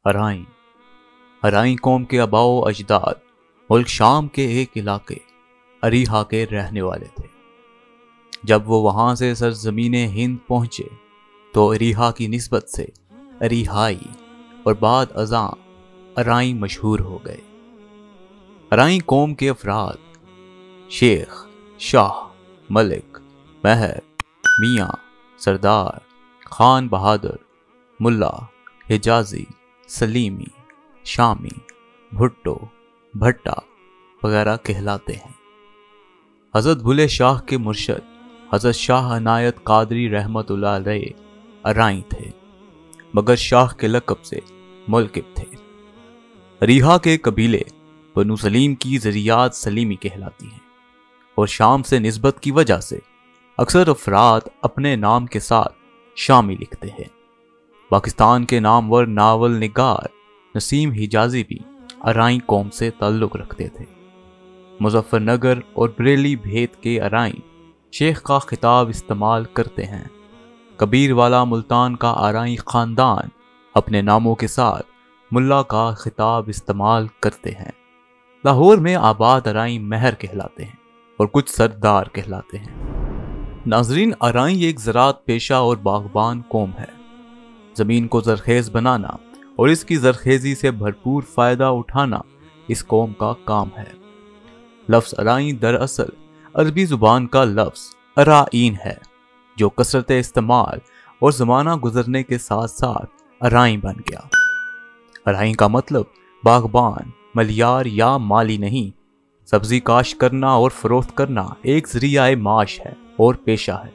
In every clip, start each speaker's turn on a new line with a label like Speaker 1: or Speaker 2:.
Speaker 1: ارائیں ارائیں قوم کے آباء و اجداد ملک شام کے ایک علاقے اریحا کے رہنے والے تھے۔ جب وہ وہاں سے سرزمین ہند پہنچے تو اریحا کی نسبت سے اریحائی اور بعد ازاں ارائیں مشہور ہو گئے۔ ارائیں قوم کے افراد شیخ، شاہ، ملک، مہر، میاں، سردار، خان بہادر، ملا، حجازی، سلیمی، شامی، بھٹو، بھٹا وغیرہ کہلاتے ہیں۔ حضرت بھلے شاہ کے مرشد حضرت شاہ عنایت قادری رحمت اللہ علیہ ارائیں تھے، مگر شاہ کے لقب سے ملکب تھے۔ اریحا کے قبیلے بنو سلیم کی ذریات سلیمی کہلاتی ہیں، اور شام سے نسبت کی وجہ سے اکثر افراد اپنے نام کے ساتھ شامی لکھتے ہیں۔ پاکستان کے نامور ناول نگار نسیم حجازی بھی ارائیں قوم سے تعلق رکھتے تھے۔ مظفر نگر اور بریلی بھید کے ارائیں شیخ کا خطاب استعمال کرتے ہیں۔ کبیر والا ملتان کا ارائیں خاندان اپنے ناموں کے ساتھ ملا کا خطاب استعمال کرتے ہیں۔ لاہور میں آباد ارائیں مہر کہلاتے ہیں اور کچھ سردار کہلاتے ہیں۔ ناظرین، ارائیں ایک زراعت پیشہ اور باغبان قوم ہے۔ زمین کو زرخیز بنانا اور اس کی زرخیزی سے بھرپور فائدہ اٹھانا اس قوم کا کام ہے۔ لفظ ارائیں دراصل عربی زبان کا لفظ ارائین ہے، جو کثرت استعمال اور زمانہ گزرنے کے ساتھ ساتھ ارائیں بن گیا۔ ارائیں کا مطلب باغبان، ملیار یا مالی نہیں۔ سبزی کاشت کرنا اور فروخت کرنا ایک ذریعہ معاش ہے اور پیشہ ہے،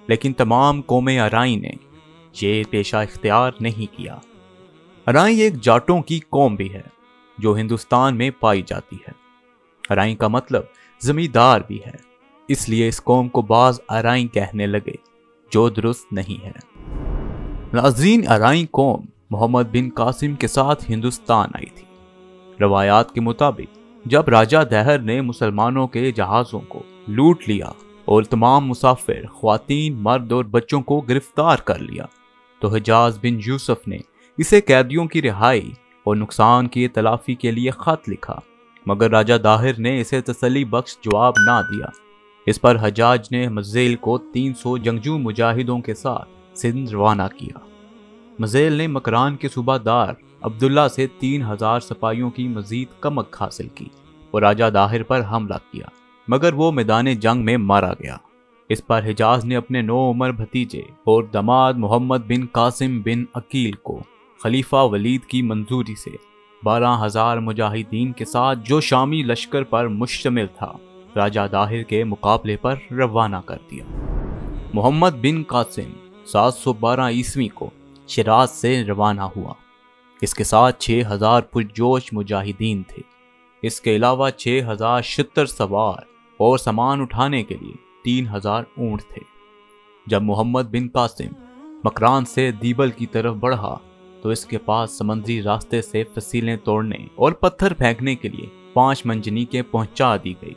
Speaker 1: لیکن تمام قومیں ارائیں نے یہ پیشہ اختیار نہیں کیا۔ ارائیں ایک جاٹوں کی قوم بھی ہے جو ہندوستان میں پائی جاتی ہے۔ ارائیں کا مطلب زمیندار بھی ہے، اس لیے اس قوم کو بعض ارائیں کہنے لگے، جو درست نہیں ہے۔ ناظرین، ارائیں قوم محمد بن قاسم کے ساتھ ہندوستان آئی تھی۔ روایات کے مطابق جب راجہ دہر نے مسلمانوں کے جہازوں کو لوٹ لیا اور تمام مسافر، خواتین، مرد اور بچوں کو گرفتار کر لیا تو حجاز بن یوسف نے اسے قیدیوں کی رہائی اور نقصان کی تلافی کے لیے خط لکھا، مگر راجہ داہر نے اسے تسلی بخش جواب نہ دیا۔ اس پر حجاج نے مزیل کو 300 جنگجو مجاہدوں کے ساتھ سندھ روانہ کیا۔ مزیل نے مکران کے صوبہ دار عبداللہ سے 3000 سپاہیوں کی مزید کمک حاصل کی اور راجہ داہر پر حملہ کیا، مگر وہ میدان جنگ میں مارا گیا۔ اس پر حجاز نے اپنے 9 عمر بھتیجے اور داماد محمد بن قاسم بن عقیل کو خلیفہ ولید کی منظوری سے 12000 مجاہدین کے ساتھ، جو شامی لشکر پر مشتمل تھا، راجہ داہر کے مقابلے پر روانہ کر دیا۔ محمد بن قاسم 712 عیسوی کو شیراز سے روانہ ہوا۔ اس کے ساتھ 6000 پرجوش مجاہدین تھے۔ اس کے علاوہ 6000 شتر سوار اور سامان اٹھانے کے لیے 3000 اونٹ تھے۔ جب محمد بن قاسم مکران سے دیبل کی طرف بڑھا تو اس کے پاس سمندری راستے سے فصیلیں توڑنے اور پتھر پھینکنے کے لیے 5 منجنیقیں پہنچا دی گئی۔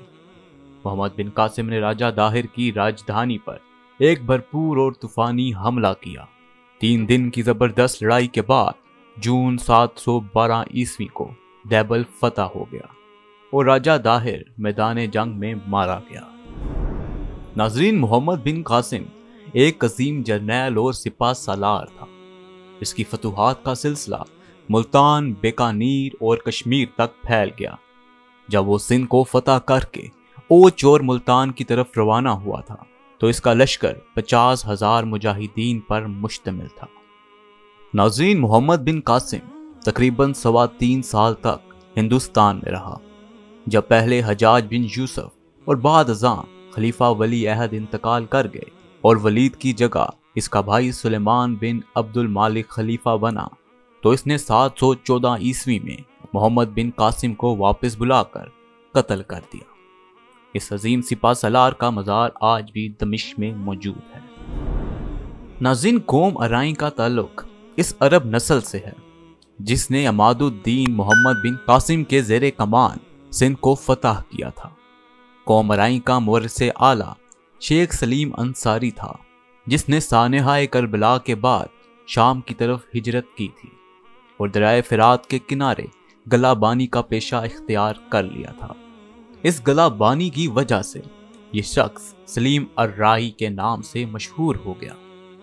Speaker 1: محمد بن قاسم نے راجہ داہر کی راجدھانی پر ایک بھرپور اور طوفانی حملہ کیا۔ 3 دن کی زبردست لڑائی کے بعد جون 712 عیسوی کو دیبل فتح ہو گیا اور راجہ داہر میدان جنگ میں مارا گیا۔ ناظرین، محمد بن قاسم ایک عظیم جرنیل اور سپہ سالار تھا۔ اس کی فتوحات کا سلسلہ ملتان، بیکانیر اور کشمیر تک پھیل گیا۔ جب وہ سندھ کو فتح کر کے اوچ اور ملتان کی طرف روانہ ہوا تھا تو اس کا لشکر 50,000 مجاہدین پر مشتمل تھا۔ ناظرین، محمد بن قاسم تقریباً 3.25 سال تک ہندوستان میں رہا۔ جب پہلے حجاج بن یوسف اور بعد ازاں خلیفہ ولی عہد انتقال کر گئے اور ولید کی جگہ اس کا بھائی سلیمان بن عبد المالک خلیفہ بنا تو اس نے 714 عیسوی میں محمد بن قاسم کو واپس بلا کر قتل کر دیا۔ اس عظیم سپہ سالار کا مزار آج بھی دمشق میں موجود ہے۔ ناظرین، قوم ارائیں کا تعلق اس عرب نسل سے ہے جس نے عماد الدین محمد بن قاسم کے زیر کمان سندھ کو فتح کیا تھا۔ قوم ارائیں کا مورث اعلیٰ شیخ سلیم انصاری تھا، جس نے سانحہ کربلا کے بعد شام کی طرف ہجرت کی تھی اور دریائے فرات کے کنارے گلہ بانی کا پیشہ اختیار کر لیا تھا۔ اس گلہ بانی کی وجہ سے یہ شخص سلیم الرائی کے نام سے مشہور ہو گیا۔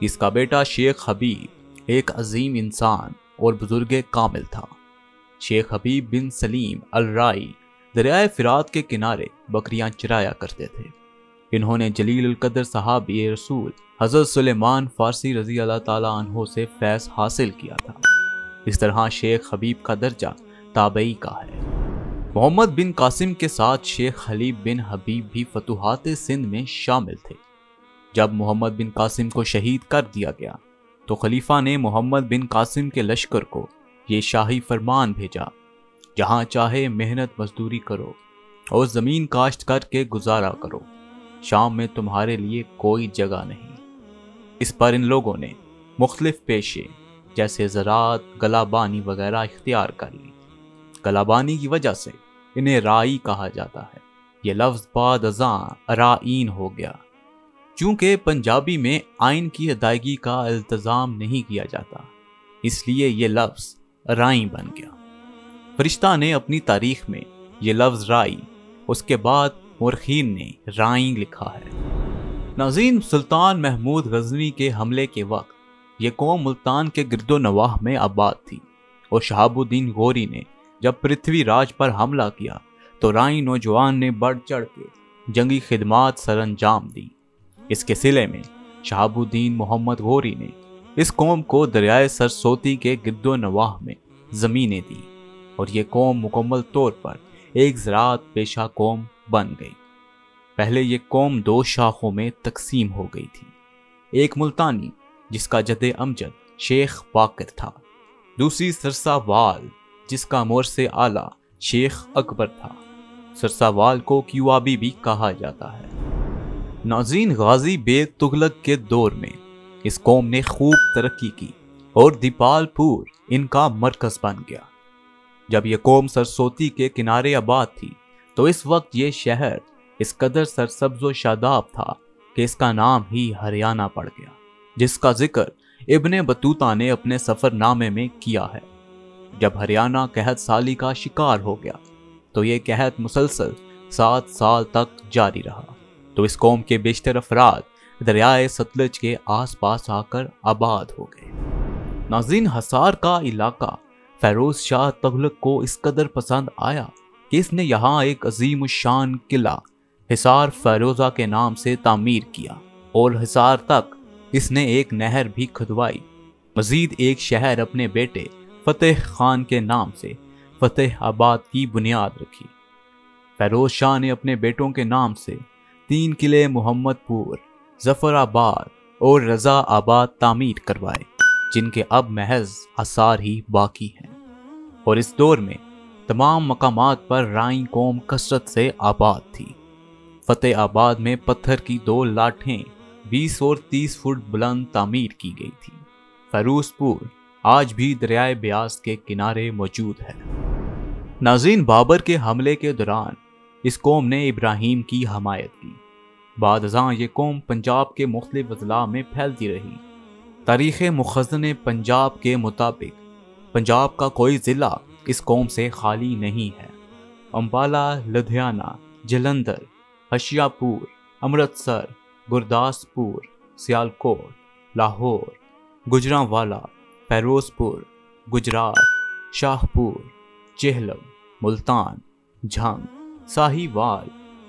Speaker 1: اس کا بیٹا شیخ حبیب ایک عظیم انسان اور بزرگ کامل تھا۔ شیخ حبیب بن سلیم الرائی دریائے فرات کے کنارے بکریاں چرایا کرتے تھے۔ انہوں نے جلیل القدر صحابی رسول حضرت سلیمان فارسی رضی اللہ تعالیٰ عنہ سے فیض حاصل کیا تھا۔ اس طرح شیخ حبیب کا درجہ تابعی کا ہے۔ محمد بن قاسم کے ساتھ شیخ خلیب بن حبیب بھی فتوحات سندھ میں شامل تھے۔ جب محمد بن قاسم کو شہید کر دیا گیا تو خلیفہ نے محمد بن قاسم کے لشکر کو یہ شاہی فرمان بھیجا، جہاں چاہے محنت مزدوری کرو اور زمین کاشت کر کے گزارا کرو، شام میں تمہارے لیے کوئی جگہ نہیں۔ اس پر ان لوگوں نے مختلف پیشے جیسے زراعت، گلہ بانی وغیرہ اختیار کر لی۔ گلہ بانی کی وجہ سے انہیں رائی کہا جاتا ہے۔ یہ لفظ بعد ازاں ارائین ہو گیا، چونکہ پنجابی میں آئین کی ادائیگی کا التزام نہیں کیا جاتا، اس لیے یہ لفظ رائی بن گیا۔ فرشتہ نے اپنی تاریخ میں یہ لفظ رائی، اس کے بعد مورخین نے رائی لکھا ہے۔ ناظرین، سلطان محمود غزنوی کے حملے کے وقت یہ قوم ملتان کے گرد و نواح میں آباد تھی، اور شہاب الدین غوری نے جب پرتھوی راج پر حملہ کیا تو رائی نوجوان نے بڑھ چڑھ کے جنگی خدمات سر انجام دی۔ اس کے صلے میں شہاب الدین محمد غوری نے اس قوم کو دریائے سرسوتی کے گرد و نواح میں زمینیں دی، اور یہ قوم مکمل طور پر ایک زراعت پیشہ قوم بن گئی۔ پہلے یہ قوم دو شاخوں میں تقسیم ہو گئی تھی، ایک ملتانی جس کا جد امجد شیخ باقر تھا، دوسری سرسا وال جس کا مورث اعلیٰ شیخ اکبر تھا۔ سرسا وال کو کیوابی بھی کہا جاتا ہے۔ ناظرین، غازی بیگ تغلق کے دور میں اس قوم نے خوب ترقی کی اور دیپال پور ان کا مرکز بن گیا۔ جب یہ قوم سرسوتی کے کنارے آباد تھی تو اس وقت یہ شہر اس قدر سرسبز و شاداب تھا کہ اس کا نام ہی ہریانہ پڑ گیا، جس کا ذکر ابن بطوطہ نے اپنے سفر نامے میں کیا ہے۔ جب ہریانہ قحط سالی کا شکار ہو گیا تو یہ قحط مسلسل 7 سال تک جاری رہا، تو اس قوم کے بیشتر افراد دریائے ستلج کے آس پاس آ کر آباد ہو گئے۔ ناظرین، حصار کا علاقہ فیروز شاہ تغلق کو اس قدر پسند آیا کہ اس نے یہاں ایک عظیم الشان قلعہ حصار فیروزہ کے نام سے تعمیر کیا، اور حصار تک اس نے ایک نہر بھی کھدوائی۔ مزید ایک شہر اپنے بیٹے فتح خان کے نام سے فتح آباد کی بنیاد رکھی۔ فیروز شاہ نے اپنے بیٹوں کے نام سے 3 قلعے محمد پور، ظفر آباد اور رضا آباد تعمیر کروائے، جن کے اب محض آثار ہی باقی ہیں۔ اور اس دور میں تمام مقامات پر رائی قوم کثرت سے آباد تھی۔ فتح آباد میں پتھر کی 2 لاٹھیں 20 اور 30 فٹ بلند تعمیر کی گئی تھی۔ فیروز پور آج بھی دریائے بیاس کے کنارے موجود ہے۔ ناظرین، بابر کے حملے کے دوران اس قوم نے ابراہیم کی حمایت کی۔ بعد ازاں یہ قوم پنجاب کے مختلف اضلاع میں پھیلتی رہی۔ تاریخ مخزن پنجاب کے مطابق پنجاب کا کوئی ضلع اس قوم سے خالی نہیں ہے۔ امبالہ، لدھیانہ، جلندھر، ہشیا پور، امرتسر، گرداسپور، سیالکوٹ، لاہور، گجرانوالا، فیروز پور، گجرات، شاہپور، چہلم، ملتان، جھنگ، ساہیوال،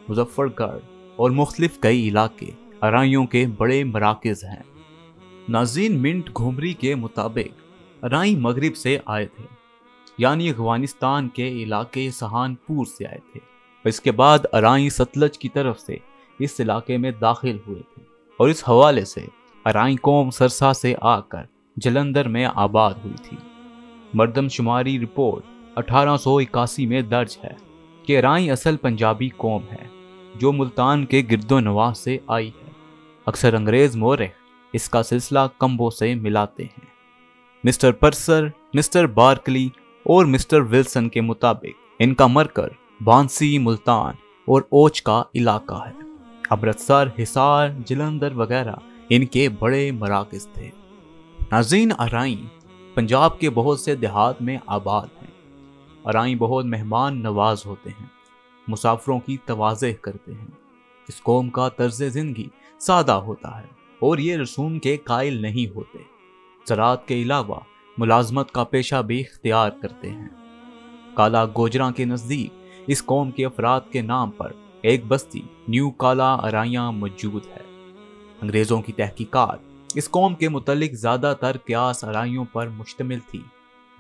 Speaker 1: مظفر گڑھ اور مختلف کئی علاقے ارائیوں کے بڑے مراکز ہیں۔ ناظرین، منٹ گھومری کے مطابق ارائی مغرب سے آئے تھے، یعنی افغانستان کے علاقے سہانپور سے آئے تھے، اور اس کے بعد ارائی ستلج کی طرف سے اس علاقے میں داخل ہوئے تھے، اور اس حوالے سے ارائی قوم سرسا سے آ کر جلندھر میں آباد ہوئی تھی۔ مردم شماری رپورٹ 1881 میں درج ہے کہ ارائی اصل پنجابی قوم ہے جو ملتان کے گرد و نواح سے آئی ہے۔ اکثر انگریز مورخ اس کا سلسلہ کمبو سے ملاتے ہیں۔ مسٹر پرسر، مسٹر بارکلی اور مسٹر ولسن کے مطابق ان کا مرکز بانسی، ملتان اور اوچ کا علاقہ ہے۔ امرتسر، حصار، جلندھر وغیرہ ان کے بڑے مراکز تھے۔ ناظرین، ارائی پنجاب کے بہت سے دیہات میں آباد ہیں۔ ارائیں بہت مہمان نواز ہوتے ہیں، مسافروں کی تواضع کرتے ہیں۔ اس قوم کا طرز زندگی سادہ ہوتا ہے اور یہ رسوم کے قائل نہیں ہوتے۔ زراعت کے علاوہ ملازمت کا پیشہ بھی اختیار کرتے ہیں۔ کالا گوجراں کے نزدیک اس قوم کے افراد کے نام پر ایک بستی نیو کالا ارائیاں موجود ہے۔ انگریزوں کی تحقیقات اس قوم کے متعلق زیادہ تر قیاس ارائیوں پر مشتمل تھی۔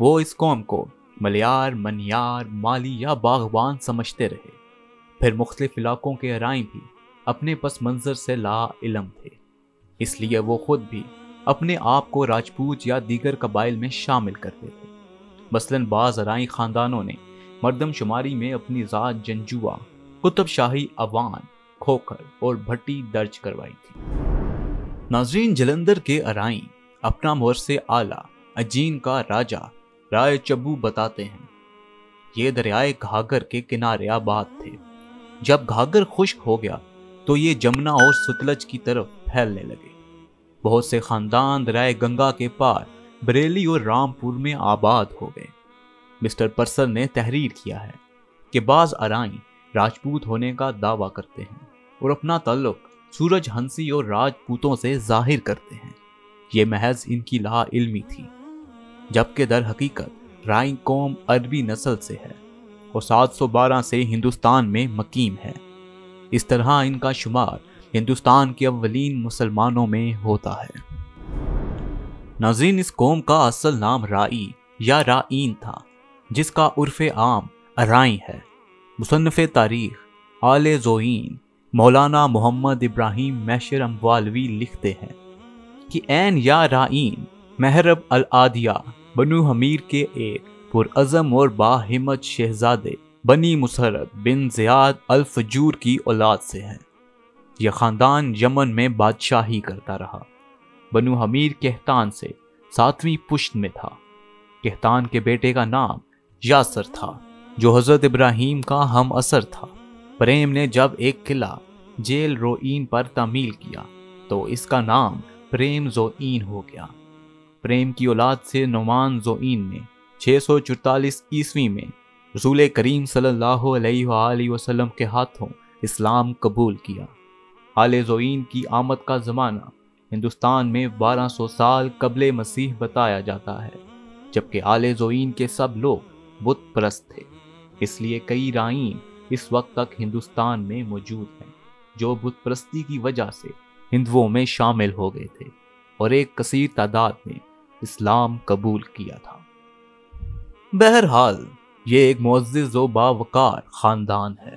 Speaker 1: وہ اس قوم کو ملیار، منیار، مالی یا باغبان سمجھتے رہے۔ پھر مختلف علاقوں کے ارائیں بھی اپنے پس منظر سے لا علم تھے، اس لیے وہ خود بھی اپنے آپ کو راجپوت یا دیگر قبائل میں شامل کرتے تھے۔ مثلاً بعض ارائیں خاندانوں نے مردم شماری میں اپنی ذات جنجوا، قطب شاہی، اوان، کھوکھر اور بھٹی درج کروائی تھی۔ ناظرین، جلندر کے ارائیں اپنا مورث اعلیٰ اجین کا راجہ رائے چبو بتاتے ہیں۔ یہ دریائے گھاگھر کے کنارے آباد تھے۔ جب گھاگھر خشک ہو گیا تو یہ جمنا اور ستلج کی طرف پھیلنے لگے۔ بہت سے خاندان دریائے گنگا کے پار بریلی اور رامپور میں آباد ہو گئے۔ مسٹر پرسر نے تحریر کیا ہے کہ بعض ارائیں راجپوت ہونے کا دعویٰ کرتے ہیں اور اپنا تعلق سورج ہنسی اور راجپوتوں سے ظاہر کرتے ہیں۔ یہ محض ان کی لا علمی تھی، جبکہ در حقیقت رائیں قوم عربی نسل سے ہے اور 712 سے ہندوستان میں مقیم ہے۔ اس طرح ان کا شمار ہندوستان کے اولین مسلمانوں میں ہوتا ہے۔ ناظرین، اس قوم کا اصل نام رائی یا رائین تھا، جس کا عرف عام ارائیں ہے۔ مصنف تاریخ آل زوئین مولانا محمد ابراہیم میشر اموالوی لکھتے ہیں کہ عین یا رائین محرب العادیہ بنو حمیر کے ایک پرعزم اور باہمت شہزادے بنی مسرت بن زیاد الفجور کی اولاد سے ہے۔ یہ خاندان یمن میں بادشاہی کرتا رہا۔ بنو حمیر کہتان سے 7ویں پشت میں تھا۔ کہتان کے بیٹے کا نام یاسر تھا، جو حضرت ابراہیم کا ہم اثر تھا۔ پریم نے جب ایک قلعہ جیل روئین پر تعمیل کیا تو اس کا نام پریم زوئین ہو گیا۔ پریم کی اولاد سے نعمان زوئین نے 644 عیسوی میں رسول کریم صلی اللہ علیہ وآلہ وسلم کے ہاتھوں اسلام قبول کیا۔ آل زوئین کی آمد کا زمانہ ہندوستان میں 1200 سال قبل مسیح بتایا جاتا ہے، جبکہ آل زوئین کے سب لوگ بت پرست تھے۔ اس لیے کئی رائین اس وقت تک ہندوستان میں موجود ہیں جو بت پرستی کی وجہ سے ہندوؤں میں شامل ہو گئے تھے اور ایک کثیر تعداد نے اسلام قبول کیا تھا۔ بہرحال یہ ایک معزز و باوقار خاندان ہے۔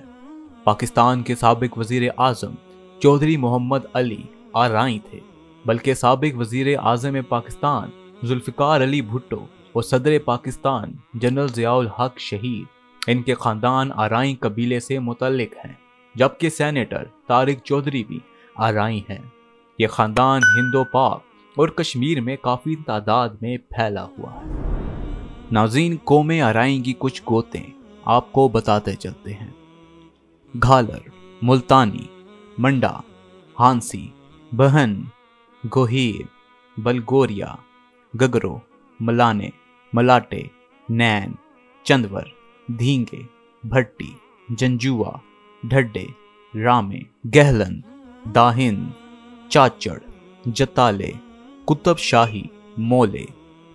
Speaker 1: پاکستان کے سابق وزیر اعظم چودھری محمد علی آرائیں تھے، بلکہ سابق وزیر اعظم پاکستان ذوالفقار علی بھٹو اور صدر پاکستان جنرل ضیاء الحق شہید ان کے خاندان آرائیں قبیلے سے متعلق ہیں، جبکہ سینیٹر طارق چودھری بھی آرائیں ہیں۔ یہ خاندان ہند و پاک اور کشمیر میں کافی تعداد میں پھیلا ہوا ہے۔ ناظرین، قوم آرائیں کی کچھ گوتیں آپ کو بتاتے چلتے ہیں۔ گھالر، ملتانی، منڈا، ہانسی، بہن، گوہیر، بلگوریا، گگرو، ملانے، ملاٹے، نین، چندور، دھینگے، بھٹی، جنجوا، ڈھڈے، رامے، گہلن، داہن، چاچڑ، جتالے، قطب شاہی، مولے،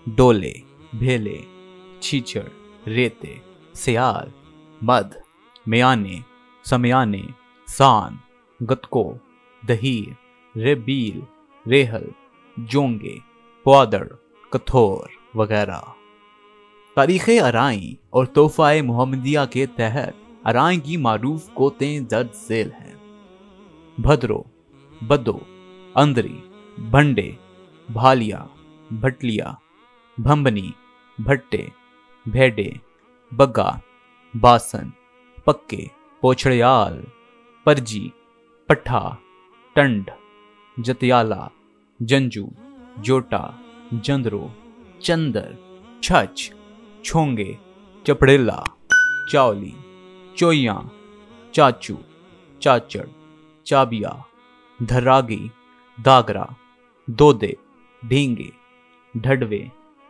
Speaker 1: ڈولے، بھیلے، چھیچڑ، ریتے، سیال، مدھ، میانے، سمیانے، سان، گتکو، دہیر، ریبیل، ریہل، جونگے، پوادر، کتھور وغیرہ۔ تاریخ ارائیں اور تحفہ محمدیہ کے تحت ارائیں کی معروف گوتیں درج ذیل ہیں۔ بھدرو، بدو، اندری، بھنڈے، بھالیا، بھٹلیا، بھمبنی، بھٹے، بھیڈے، بگا، باسن، پکے، پوچھڑیال، پرجی، پٹھا، ٹنڈ، جتیالا، جنجو، جوٹا، جندرو، چندر، چھچ، چھونگے، چپڑیلا، چاولی، چویاں، چاچو، چاچڑ، چابیا، دھراگی، داگرا، دودے، ڈھینگے، ڈھڈوے،